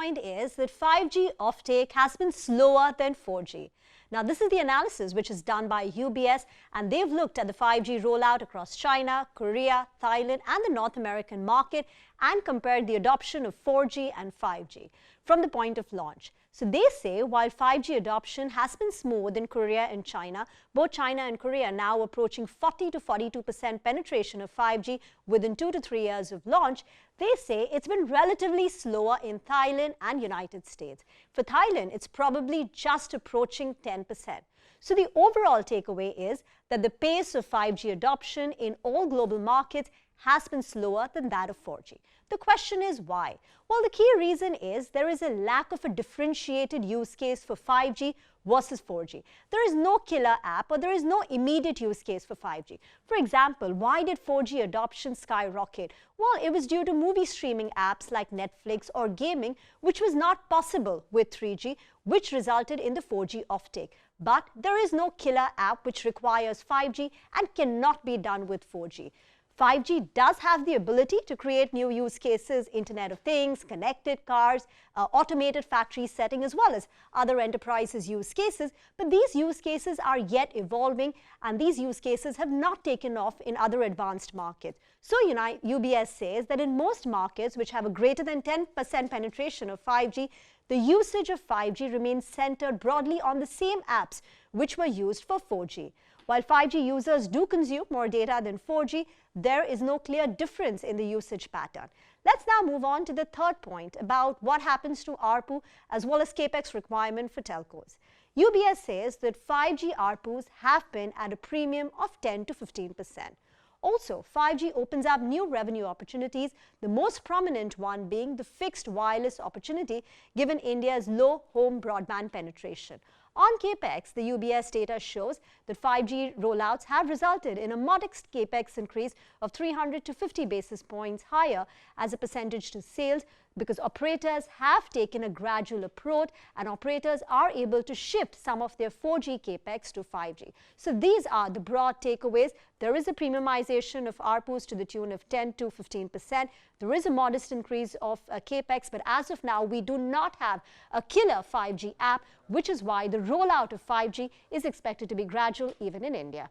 point is that 5G offtake has been slower than 4G. Now, this is the analysis which is done by UBS, and they've looked at the 5G rollout across China, Korea, Thailand, and the North American market and compared the adoption of 4G and 5G from the point of launch. So they say while 5G adoption has been smooth in Korea and China, both China and Korea are now approaching 40 to 42% penetration of 5G within 2 to 3 years of launch, they say it's been relatively slower in Thailand and United States. For Thailand, it's probably just approaching 10%. So the overall takeaway is that the pace of 5G adoption in all global markets has been slower than that of 4G. The question is why? Well, the key reason is there is a lack of a differentiated use case for 5G versus 4G. There is no killer app or there is no immediate use case for 5G. For example, why did 4G adoption skyrocket? Well, it was due to movie streaming apps like Netflix or gaming, which was not possible with 3G, which resulted in the 4G offtake. But there is no killer app which requires 5G and cannot be done with 4G. 5G does have the ability to create new use cases, Internet of Things, connected cars, automated factory setting, as well as other enterprises use cases. But these use cases are yet evolving, and these use cases have not taken off in other advanced markets. So UBS says that in most markets which have a greater than 10% penetration of 5G, the usage of 5G remains centered broadly on the same apps which were used for 4G. While 5G users do consume more data than 4G, there is no clear difference in the usage pattern. Let's now move on to the third point about what happens to ARPU as well as CAPEX requirement for telcos. UBS says that 5G ARPUs have been at a premium of 10 to 15%. Also, 5G opens up new revenue opportunities, the most prominent one being the fixed wireless opportunity given India's low home broadband penetration. On CAPEX, the UBS data shows that 5G rollouts have resulted in a modest CAPEX increase of 300 to 50 basis points higher as a percentage to sales because operators have taken a gradual approach and operators are able to shift some of their 4G CAPEX to 5G. So these are the broad takeaways. There is a premiumization of ARPUs to the tune of 10 to 15%. There is a modest increase of CAPEX, but as of now, we do not have a killer 5G app, which is why the rollout of 5G is expected to be gradual even in India.